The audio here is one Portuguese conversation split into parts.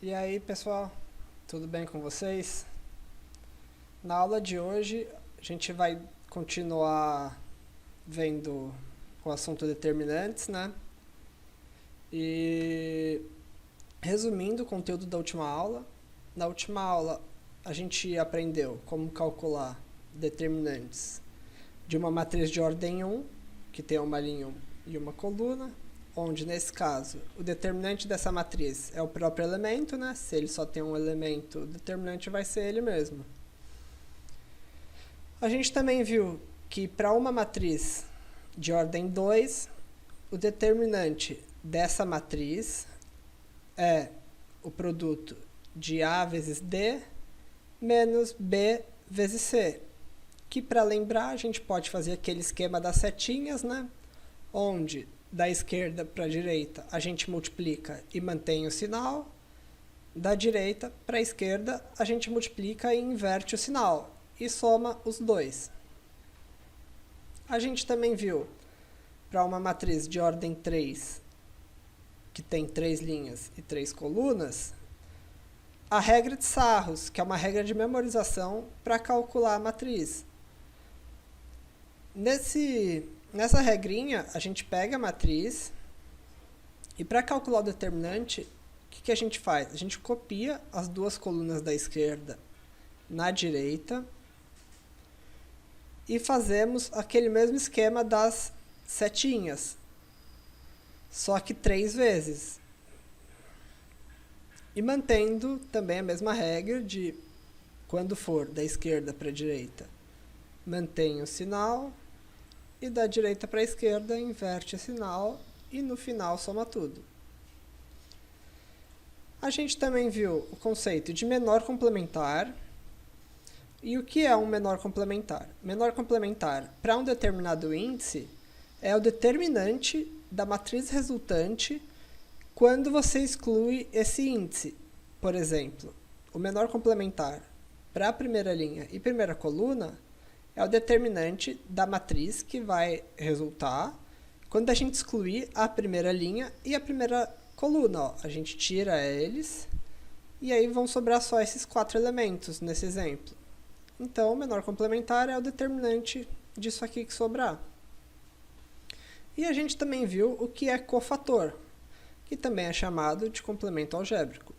E aí, pessoal, tudo bem com vocês? Na aula de hoje, a gente vai continuar vendo o assunto determinantes, né? E resumindo o conteúdo da última aula, na última aula a gente aprendeu como calcular determinantes de uma matriz de ordem 1, que tem uma linha e uma coluna, onde nesse caso o determinante dessa matriz é o próprio elemento, né? Se ele só tem um elemento, o determinante vai ser ele mesmo. A gente também viu que para uma matriz de ordem 2, o determinante dessa matriz é o produto de A vezes D menos B vezes C. Que, para lembrar, a gente pode fazer aquele esquema das setinhas, né? Onde da esquerda para a direita a gente multiplica e mantém o sinal, da direita para a esquerda a gente multiplica e inverte o sinal e soma os dois. A gente também viu para uma matriz de ordem 3, que tem 3 linhas e 3 colunas, a regra de Sarros, que é uma regra de memorização para calcular a matriz. Nessa regrinha, a gente pega a matriz e para calcular o determinante, o que a gente faz? A gente copia as duas colunas da esquerda na direita e fazemos aquele mesmo esquema das setinhas, só que 3 vezes. E mantendo também a mesma regra de quando for da esquerda para a direita, mantém o sinal, e da direita para a esquerda inverte o sinal e no final soma tudo. A gente também viu o conceito de menor complementar. E o que é um menor complementar? Menor complementar para um determinado índice é o determinante da matriz resultante quando você exclui esse índice. Por exemplo, o menor complementar para a primeira linha e primeira coluna é o determinante da matriz que vai resultar quando a gente excluir a primeira linha e a primeira coluna. Ó, a gente tira eles e aí vão sobrar só esses 4 elementos nesse exemplo. Então, o menor complementar é o determinante disso aqui que sobrar. E a gente também viu o que é cofator, que também é chamado de complemento algébrico.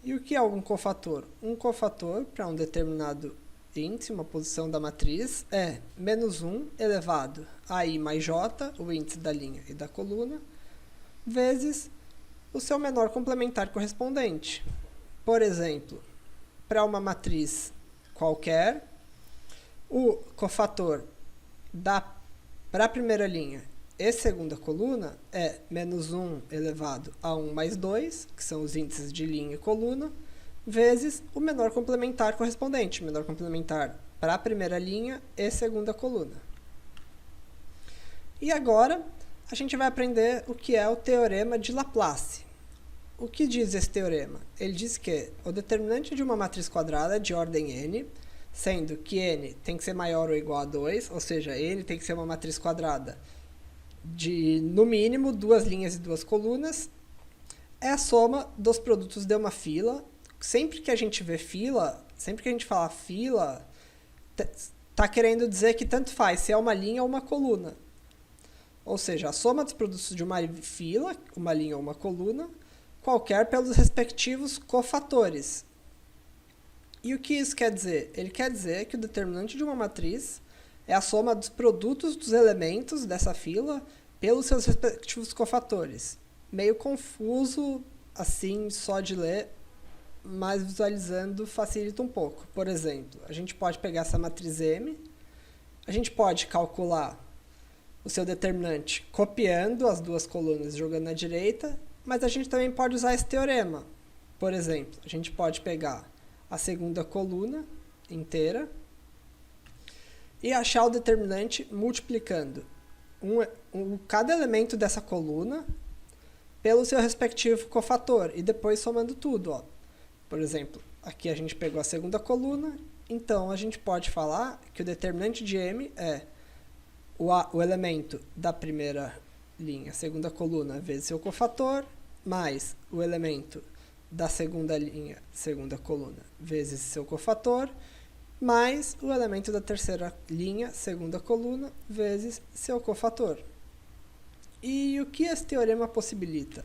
E o que é um cofator? Um cofator, para um determinado índice, uma posição da matriz, é menos 1 elevado a i mais j, o índice da linha e da coluna, vezes o seu menor complementar correspondente. Por exemplo, para uma matriz qualquer, o cofator para a primeira linha e segunda coluna é menos 1 elevado a 1 mais 2, que são os índices de linha e coluna, vezes o menor complementar correspondente, o menor complementar para a primeira linha e segunda coluna. E agora, a gente vai aprender o que é o teorema de Laplace. O que diz esse teorema? Ele diz que o determinante de uma matriz quadrada de ordem n, sendo que n tem que ser maior ou igual a 2, ou seja, n tem que ser uma matriz quadrada de, no mínimo, 2 linhas e 2 colunas, é a soma dos produtos de uma fila. Sempre que a gente vê fila, sempre que a gente fala fila, está querendo dizer que tanto faz se é uma linha ou uma coluna. Ou seja, a soma dos produtos de uma fila, uma linha ou uma coluna, qualquer pelos respectivos cofatores. E o que isso quer dizer? Ele quer dizer que o determinante de uma matriz é a soma dos produtos dos elementos dessa fila pelos seus respectivos cofatores. Meio confuso, assim, só de ler, mas visualizando facilita um pouco. Por exemplo, a gente pode pegar essa matriz M, a gente pode calcular o seu determinante copiando as duas colunas e jogando na direita, mas a gente também pode usar esse teorema. Por exemplo, a gente pode pegar a segunda coluna inteira e achar o determinante multiplicando cada elemento dessa coluna pelo seu respectivo cofator e depois somando tudo. Ó. Por exemplo, aqui a gente pegou a segunda coluna, então a gente pode falar que o determinante de M é o elemento da primeira linha, segunda coluna, vezes seu cofator, mais o elemento da segunda linha, segunda coluna, vezes seu cofator, mais o elemento da terceira linha, segunda coluna, vezes seu cofator. E o que esse teorema possibilita?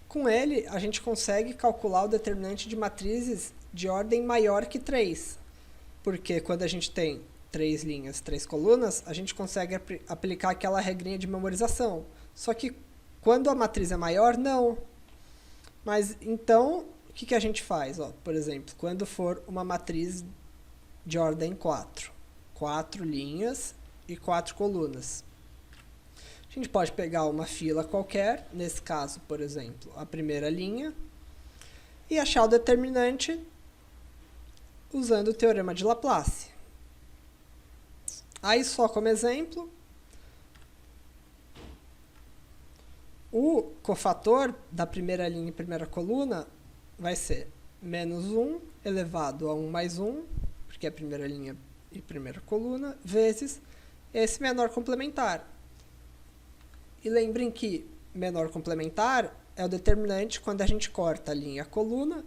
Com ele, a gente consegue calcular o determinante de matrizes de ordem maior que 3. Porque quando a gente tem 3 linhas, 3 colunas, a gente consegue aplicar aquela regrinha de memorização. Só que quando a matriz é maior, não. Mas então, o que a gente faz? Ó, por exemplo, quando for uma matriz de ordem 4, 4 linhas e 4 colunas. A gente pode pegar uma fila qualquer, nesse caso, por exemplo, a primeira linha, e achar o determinante usando o teorema de Laplace. Aí, só como exemplo, o cofator da primeira linha e primeira coluna vai ser menos 1 elevado a 1 mais 1, porque é a primeira linha e primeira coluna, vezes esse menor complementar. E lembrem que menor complementar é o determinante quando a gente corta a linha e a coluna,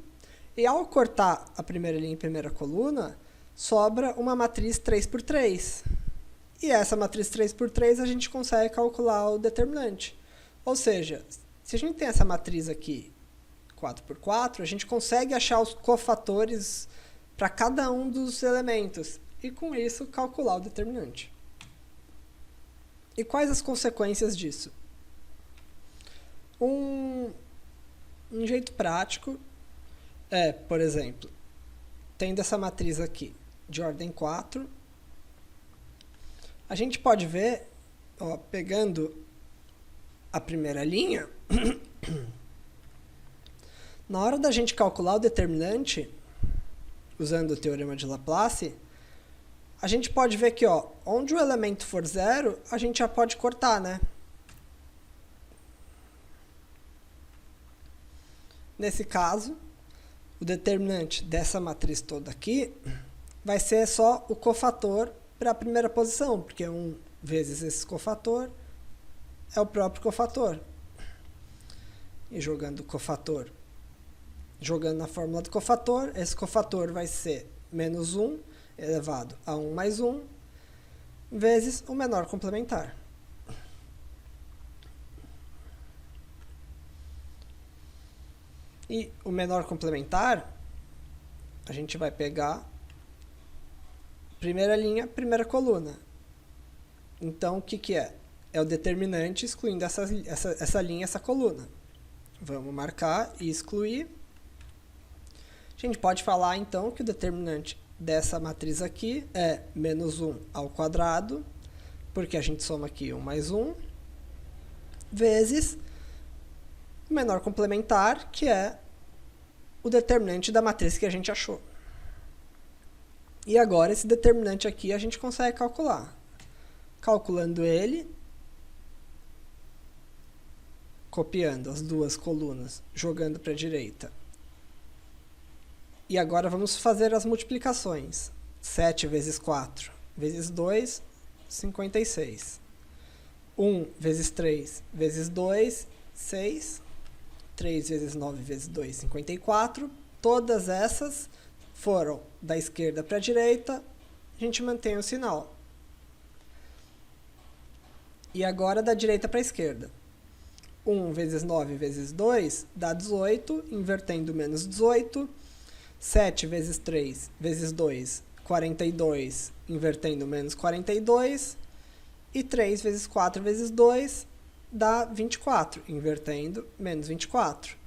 e ao cortar a primeira linha e primeira coluna, sobra uma matriz 3×3. E essa matriz 3×3 a gente consegue calcular o determinante. Ou seja, se a gente tem essa matriz aqui, 4×4, a gente consegue achar os cofatores para cada um dos elementos, e com isso calcular o determinante. E quais as consequências disso? Um jeito prático é, por exemplo, tendo essa matriz aqui de ordem 4, a gente pode ver, ó, pegando a primeira linha, na hora da gente calcular o determinante, usando o teorema de Laplace, a gente pode ver que, ó, onde o elemento for 0, a gente já pode cortar, né? Nesse caso, o determinante dessa matriz toda aqui vai ser só o cofator para a primeira posição, porque 1 vezes esse cofator é o próprio cofator. E jogando o cofator, jogando na fórmula do cofator, esse cofator vai ser menos 1 elevado a 1 mais 1, vezes o menor complementar. E o menor complementar, a gente vai pegar primeira linha, primeira coluna. Então, o que é? É o determinante excluindo essa linha, essa coluna. Vamos marcar e excluir. A gente pode falar, então, que o determinante dessa matriz aqui é menos 1 ao quadrado, porque a gente soma aqui 1 mais 1, vezes o menor complementar, que é o determinante da matriz que a gente achou. E agora, esse determinante aqui a gente consegue calcular. Calculando ele, copiando as duas colunas, jogando para a direita. E agora vamos fazer as multiplicações. 7 vezes 4 vezes 2, 56. 1 vezes 3 vezes 2, 6. 3 vezes 9 vezes 2, 54. Todas essas foram da esquerda para a direita. A gente mantém o sinal. E agora da direita para a esquerda. 1 vezes 9 vezes 2 dá 18, invertendo menos 18. 7 vezes 3 vezes 2, 42, invertendo menos 42. E 3 vezes 4 vezes 2 dá 24, invertendo menos 24.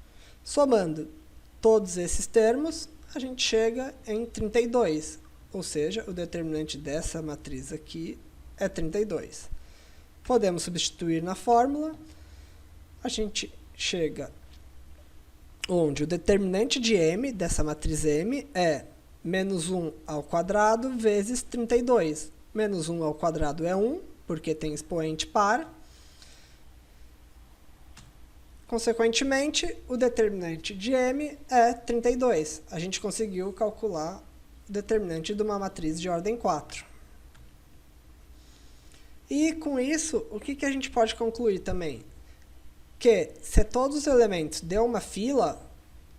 Somando todos esses termos, a gente chega em 32. Ou seja, o determinante dessa matriz aqui é 32. Podemos substituir na fórmula. A gente chega onde o determinante de M, dessa matriz M, é menos 1 ao quadrado vezes 32. Menos 1 ao quadrado é 1, porque tem expoente par. Consequentemente, o determinante de M é 32. A gente conseguiu calcular o determinante de uma matriz de ordem 4. E com isso, o que a gente pode concluir também? Que se todos os elementos dão uma fila,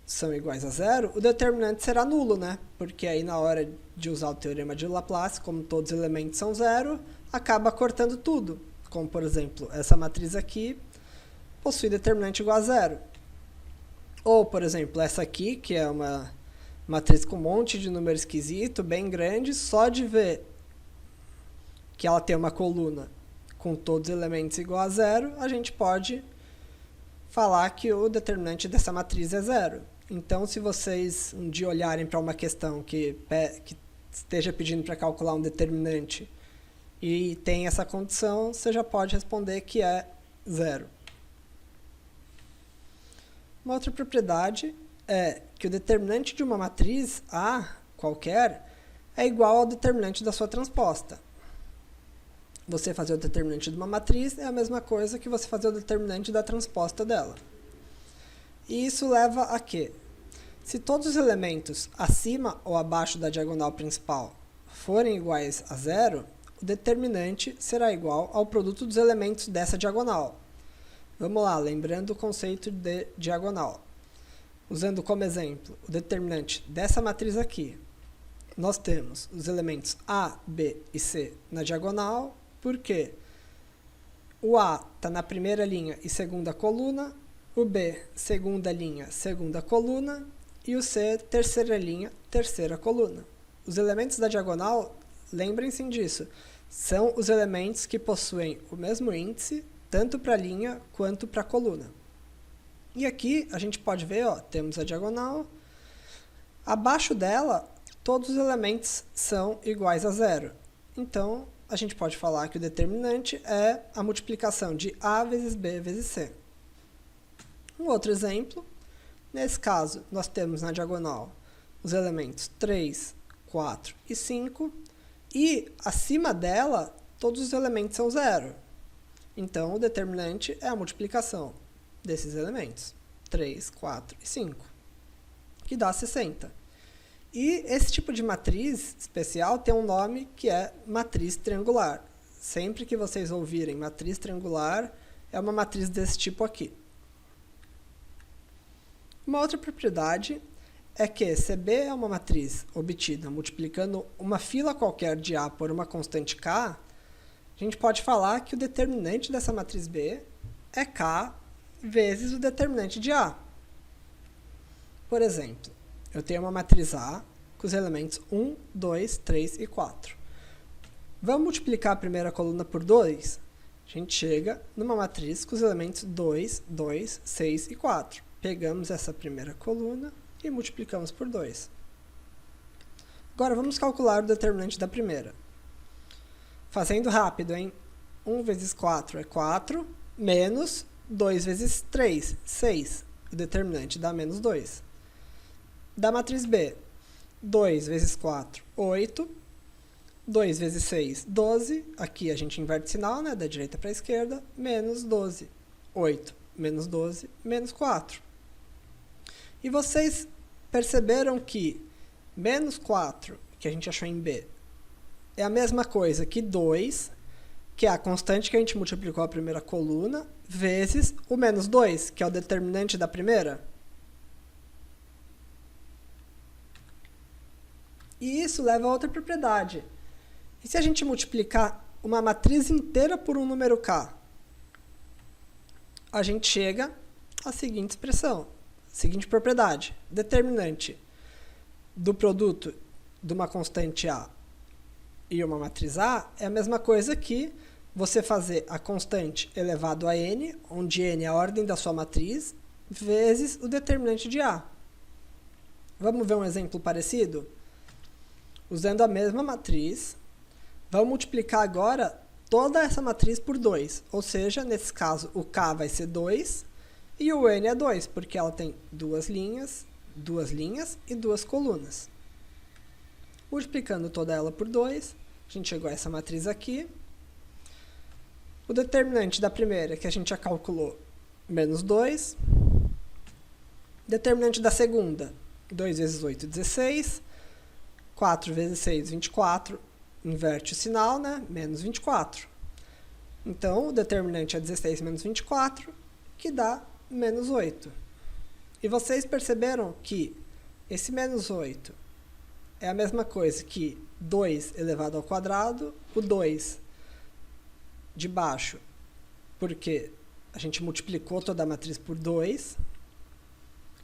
são iguais a zero, o determinante será nulo, né? Porque aí na hora de usar o teorema de Laplace, como todos os elementos são zero, acaba cortando tudo. Como, por exemplo, essa matriz aqui possui determinante igual a zero. Ou, por exemplo, essa aqui, que é uma matriz com um monte de número esquisito, bem grande, só de ver que ela tem uma coluna com todos os elementos igual a zero, a gente pode falar que o determinante dessa matriz é zero. Então, se vocês um dia olharem para uma questão que esteja pedindo para calcular um determinante e tem essa condição, você já pode responder que é zero. Uma outra propriedade é que o determinante de uma matriz A qualquer é igual ao determinante da sua transposta. Você fazer o determinante de uma matriz é a mesma coisa que você fazer o determinante da transposta dela. E isso leva a que, se todos os elementos acima ou abaixo da diagonal principal forem iguais a zero, o determinante será igual ao produto dos elementos dessa diagonal. Vamos lá, lembrando o conceito de diagonal. Usando como exemplo o determinante dessa matriz aqui, nós temos os elementos A, B e C na diagonal, porque o A está na primeira linha e segunda coluna, o B, segunda linha, segunda coluna, e o C, terceira linha, terceira coluna. Os elementos da diagonal, lembrem-se disso, são os elementos que possuem o mesmo índice, tanto para a linha quanto para a coluna. E aqui a gente pode ver, ó, temos a diagonal, abaixo dela, todos os elementos são iguais a zero. Então, a gente pode falar que o determinante é a multiplicação de A vezes B vezes C. Um outro exemplo, nesse caso, nós temos na diagonal os elementos 3, 4 e 5, e acima dela, todos os elementos são zero. Então, o determinante é a multiplicação desses elementos, 3, 4 e 5, que dá 60. E esse tipo de matriz especial tem um nome que é matriz triangular. Sempre que vocês ouvirem matriz triangular, é uma matriz desse tipo aqui. Uma outra propriedade é que CB é uma matriz obtida multiplicando uma fila qualquer de A por uma constante K, a gente pode falar que o determinante dessa matriz B é K vezes o determinante de A. Por exemplo, eu tenho uma matriz A com os elementos 1, 2, 3 e 4. Vamos multiplicar a primeira coluna por 2? A gente chega numa matriz com os elementos 2, 2, 6 e 4. Pegamos essa primeira coluna e multiplicamos por 2. Agora vamos calcular o determinante da primeira. Fazendo rápido, hein? 1 vezes 4 é 4, menos 2 vezes 3, 6. O determinante dá menos 2. Da matriz B, 2 vezes 4, 8. 2 vezes 6, 12. Aqui a gente inverte sinal, né? Da direita para a esquerda. Menos 12. 8 menos 12, menos 4. E vocês perceberam que menos 4, que a gente achou em B, é a mesma coisa que 2, que é a constante que a gente multiplicou a primeira coluna, vezes o menos 2, que é o determinante da primeira. E isso leva a outra propriedade. E se a gente multiplicar uma matriz inteira por um número k, a gente chega à seguinte expressão, seguinte propriedade. Determinante do produto de uma constante A e uma matriz A é a mesma coisa que você fazer a constante elevado a n, onde n é a ordem da sua matriz, vezes o determinante de A. Vamos ver um exemplo parecido? Usando a mesma matriz, vamos multiplicar agora toda essa matriz por 2. Ou seja, nesse caso, o k vai ser 2 e o n é 2, porque ela tem duas linhas e duas colunas. Multiplicando toda ela por 2, a gente chegou a essa matriz aqui. O determinante da primeira, que a gente já calculou, menos 2. Determinante da segunda, 2 vezes 8, 16. 4 vezes 6, 24. Inverte o sinal, né? Menos 24. Então, o determinante é 16 menos 24, que dá menos 8. E vocês perceberam que esse menos 8 é a mesma coisa que 2 elevado ao quadrado, o 2 de baixo, porque a gente multiplicou toda a matriz por 2,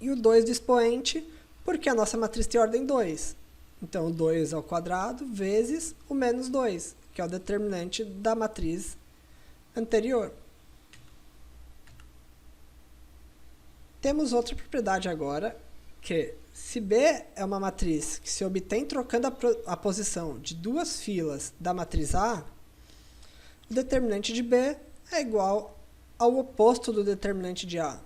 e o 2 do expoente, porque a nossa matriz tem ordem 2. Então, 2 ao quadrado vezes o menos 2, que é o determinante da matriz anterior. Temos outra propriedade agora, que se B é uma matriz que se obtém trocando a posição de duas filas da matriz A, o determinante de B é igual ao oposto do determinante de A.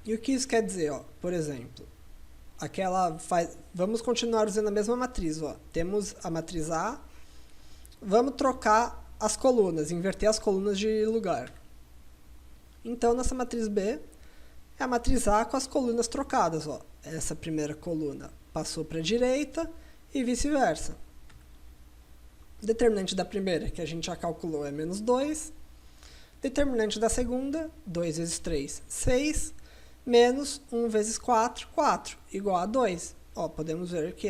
E o que isso quer dizer? Ó? Por exemplo, vamos continuar usando a mesma matriz. Ó. Temos a matriz A, vamos trocar as colunas, inverter as colunas de lugar. Então, nossa matriz B é a matriz A com as colunas trocadas. Ó. Essa primeira coluna passou para a direita e vice-versa. O determinante da primeira, que a gente já calculou, é menos 2. Determinante da segunda, 2 vezes 3, 6. Menos 1 vezes 4, 4, igual a 2. Ó, podemos ver que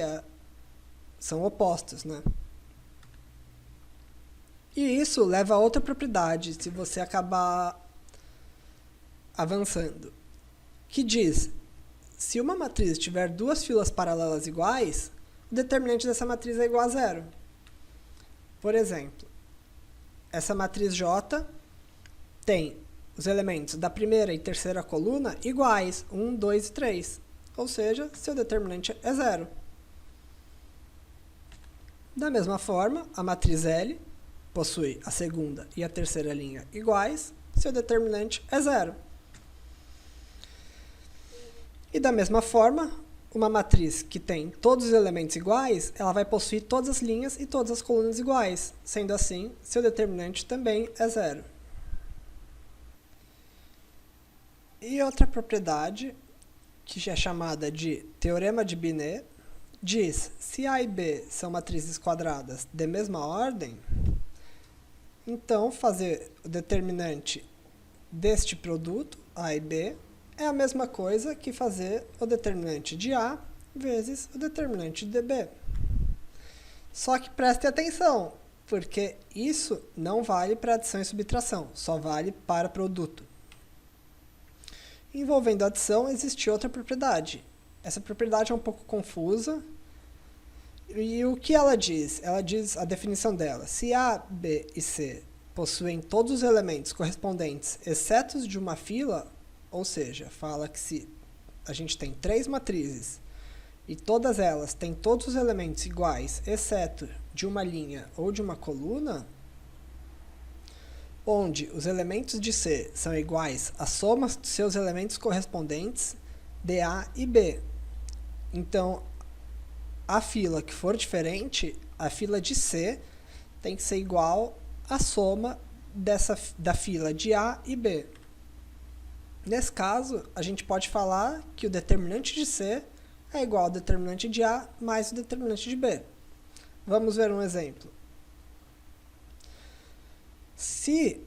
são opostos, né? E isso leva a outra propriedade, se você acabar avançando, que diz, se uma matriz tiver duas filas paralelas iguais, o determinante dessa matriz é igual a 0. Por exemplo, essa matriz J tem os elementos da primeira e terceira coluna iguais, 1, 2 e 3. Ou seja, seu determinante é 0. Da mesma forma, a matriz L possui a segunda e a terceira linha iguais, seu determinante é 0. E da mesma forma, uma matriz que tem todos os elementos iguais, ela vai possuir todas as linhas e todas as colunas iguais. Sendo assim, seu determinante também é 0. E outra propriedade, que é chamada de Teorema de Binet, diz, se A e B são matrizes quadradas de mesma ordem, então fazer o determinante deste produto, A e B, é a mesma coisa que fazer o determinante de A vezes o determinante de B. Só que prestem atenção, porque isso não vale para adição e subtração, só vale para produto. Envolvendo adição, existe outra propriedade. Essa propriedade é um pouco confusa. E o que ela diz? Ela diz a definição dela. Se A, B e C possuem todos os elementos correspondentes, exceto os de uma fila, ou seja, fala que se a gente tem 3 matrizes e todas elas têm todos os elementos iguais, exceto de uma linha ou de uma coluna, onde os elementos de C são iguais à soma dos seus elementos correspondentes de A e B. Então, a fila que for diferente, a fila de C tem que ser igual à soma da fila de A e B. Nesse caso, a gente pode falar que o determinante de C é igual ao determinante de A mais o determinante de B. Vamos ver um exemplo. Se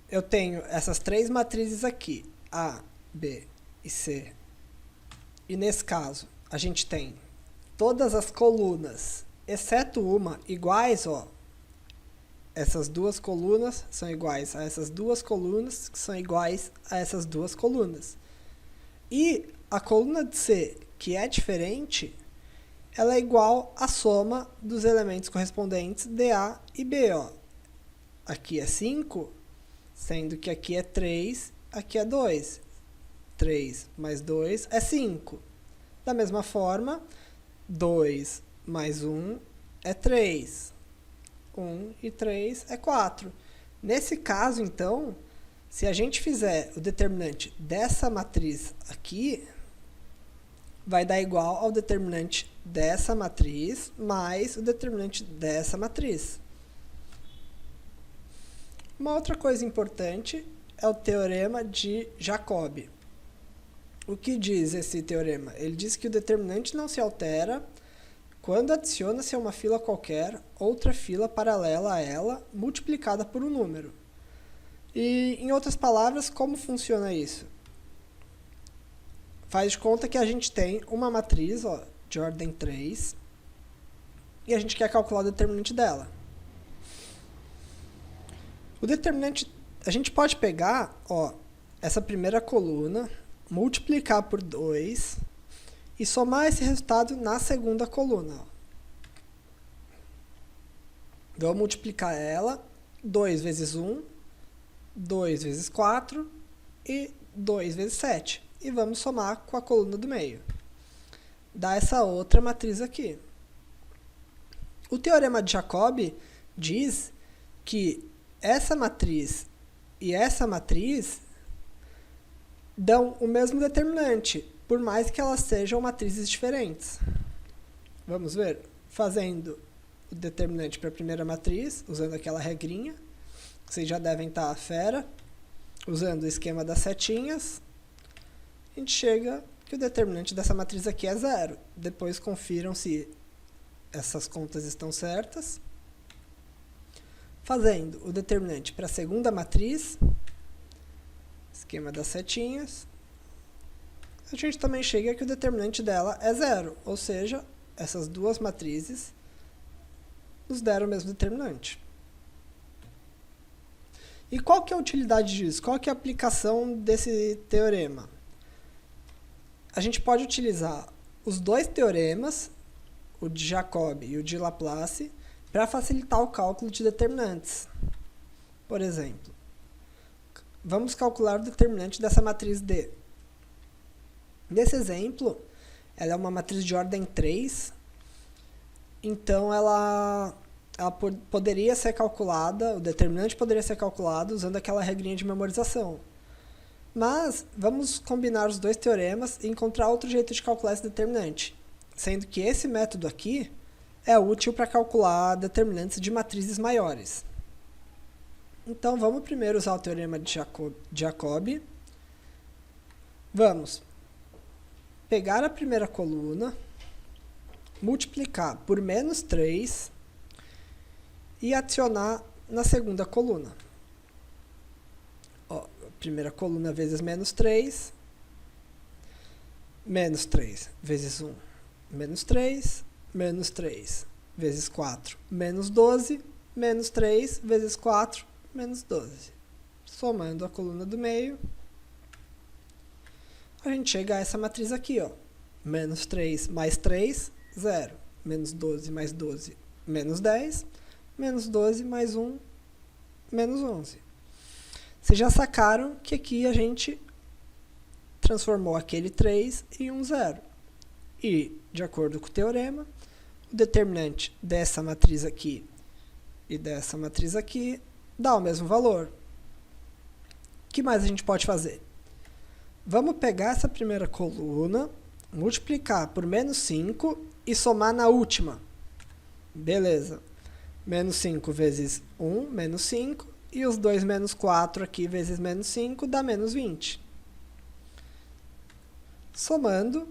eu tenho essas 3 matrizes aqui, A, B e C, e nesse caso a gente tem todas as colunas, exceto uma, iguais, ó, essas duas colunas são iguais a essas duas colunas, que são iguais a essas duas colunas. E a coluna de C, que é diferente, ela é igual à soma dos elementos correspondentes de A e B, ó. Aqui é 5, sendo que aqui é 3, aqui é 2. 3 mais 2 é 5. Da mesma forma, 2 mais 1 é 3. 1 e 3 é 4. Nesse caso, então, se a gente fizer o determinante dessa matriz aqui, vai dar igual ao determinante dessa matriz mais o determinante dessa matriz. Uma outra coisa importante é o teorema de Jacobi. O que diz esse teorema? Ele diz que o determinante não se altera quando adiciona-se a uma fila qualquer outra fila paralela a ela, multiplicada por um número. E, em outras palavras, como funciona isso? Faz de conta que a gente tem uma matriz, ó, de ordem 3 e a gente quer calcular o determinante dela. O determinante, a gente pode pegar, ó, essa primeira coluna, multiplicar por 2 e somar esse resultado na segunda coluna. Ó. Então, eu vou multiplicar ela, 2 vezes 1, 2 vezes 4 e 2 vezes 7. E vamos somar com a coluna do meio. Dá essa outra matriz aqui. O teorema de Jacobi diz que essa matriz e essa matriz dão o mesmo determinante, por mais que elas sejam matrizes diferentes. Vamos ver? Fazendo o determinante para a primeira matriz, usando aquela regrinha. Vocês já devem estar à fera. Usando o esquema das setinhas, a gente chega que o determinante dessa matriz aqui é 0. Depois confiram se essas contas estão certas. Fazendo o determinante para a segunda matriz, esquema das setinhas, a gente também chega que o determinante dela é 0. Ou seja, essas duas matrizes nos deram o mesmo determinante. E qual que é a utilidade disso? Qual que é a aplicação desse teorema? A gente pode utilizar os dois teoremas, o de Jacobi e o de Laplace, para facilitar o cálculo de determinantes. Por exemplo, vamos calcular o determinante dessa matriz D. Nesse exemplo, ela é uma matriz de ordem 3, então ela poderia ser calculada, o determinante poderia ser calculado usando aquela regrinha de memorização. Mas vamos combinar os dois teoremas e encontrar outro jeito de calcular esse determinante, sendo que esse método aqui é útil para calcular determinantes de matrizes maiores. Então, vamos primeiro usar o teorema de Jacobi. Vamos pegar a primeira coluna, multiplicar por menos 3 e adicionar na segunda coluna. Ó, primeira coluna vezes menos 3 vezes 1, menos 3 vezes 4, menos 12, menos 3 vezes 4, menos 12. Somando a coluna do meio, a gente chega a essa matriz aqui, ó. Menos 3 mais 3, 0. Menos 12 mais 12, menos 10. Menos 12 mais 1, menos 11. Vocês já sacaram que aqui a gente transformou aquele 3 em um 0. E, de acordo com o teorema, o determinante dessa matriz aqui e dessa matriz aqui dá o mesmo valor. O que mais a gente pode fazer? Vamos pegar essa primeira coluna, multiplicar por menos 5 e somar na última. Beleza. Menos 5 vezes 1, menos 5. E os 2 menos 4 aqui vezes menos 5 dá menos 20. Somando,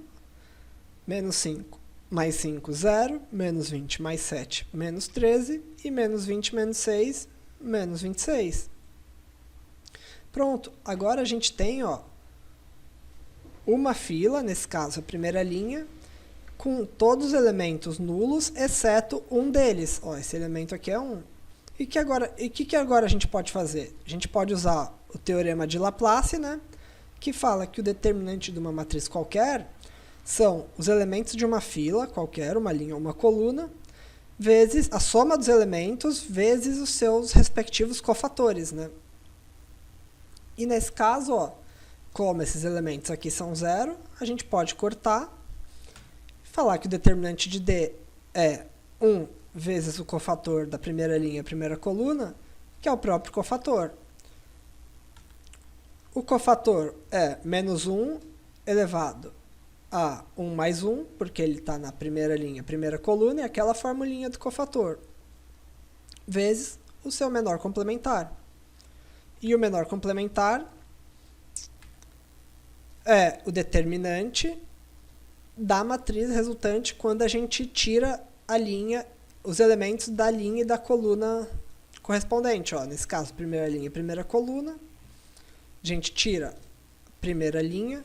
menos 5 mais 5, 0. Menos 20 mais 7, menos 13. E menos 20 menos 6, menos 26. Pronto, agora a gente tem, ó, uma fila, nesse caso a primeira linha, com todos os elementos nulos, exceto um deles. Ó, esse elemento aqui é 1. E que agora a gente pode fazer? A gente pode usar o teorema de Laplace, né, que fala que o determinante de uma matriz qualquer são os elementos de uma fila qualquer, uma linha ou uma coluna, vezes a soma dos elementos, vezes os seus respectivos cofatores. Né? E nesse caso, ó, como esses elementos aqui são 0, a gente pode cortar, falar que o determinante de D é 1 vezes o cofator da primeira linha e primeira coluna, que é o próprio cofator. O cofator é menos 1 elevado a 1 mais 1, porque ele está na primeira linha, primeira coluna, e aquela formulinha do cofator, vezes o seu menor complementar. E o menor complementar é o determinante da matriz resultante quando a gente tira a linha, os elementos da linha e da coluna correspondente. Ó, nesse caso, primeira linha e primeira coluna. A gente tira a primeira linha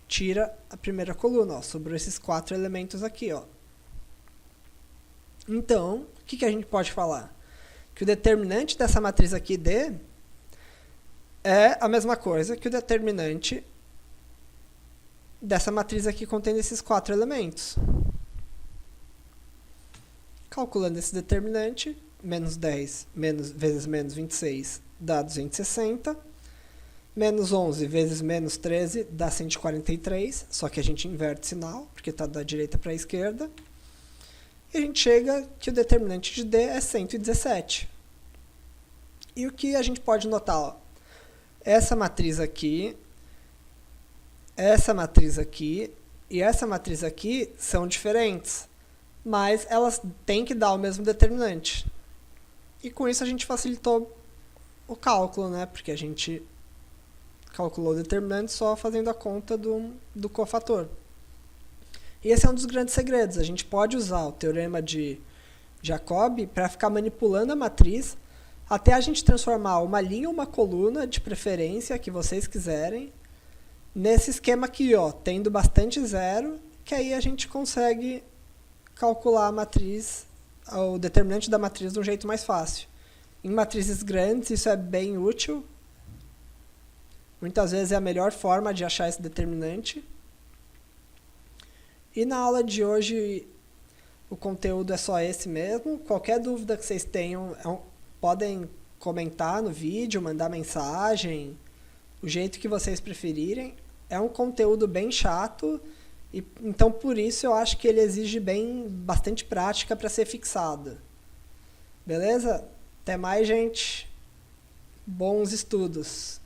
tira a primeira coluna, ó, sobrou esses 4 elementos aqui, ó. Então, o que a gente pode falar? Que o determinante dessa matriz aqui D é a mesma coisa que o determinante dessa matriz aqui contendo esses 4 elementos. Calculando esse determinante, menos 10 vezes menos 26 dá 260, menos 11 vezes menos 13 dá 143, só que a gente inverte sinal, porque está da direita para a esquerda. E a gente chega que o determinante de D é 117. E o que a gente pode notar? Ó, essa matriz aqui e essa matriz aqui são diferentes, mas elas têm que dar o mesmo determinante. E com isso a gente facilitou o cálculo, né? Porque a gente calculou o determinante só fazendo a conta do cofator. E esse é um dos grandes segredos. A gente pode usar o teorema de Jacobi para ficar manipulando a matriz até a gente transformar uma linha ou uma coluna, de preferência, que vocês quiserem, nesse esquema aqui, ó, tendo bastante zero, que aí a gente consegue calcular a matriz, o determinante da matriz de um jeito mais fácil. Em matrizes grandes isso é bem útil. Muitas vezes é a melhor forma de achar esse determinante. E na aula de hoje o conteúdo é só esse mesmo. Qualquer dúvida que vocês tenham, podem comentar no vídeo, mandar mensagem, o jeito que vocês preferirem. É um conteúdo bem chato, e então por isso eu acho que ele exige bastante prática para ser fixado. Beleza? Até mais, gente. Bons estudos.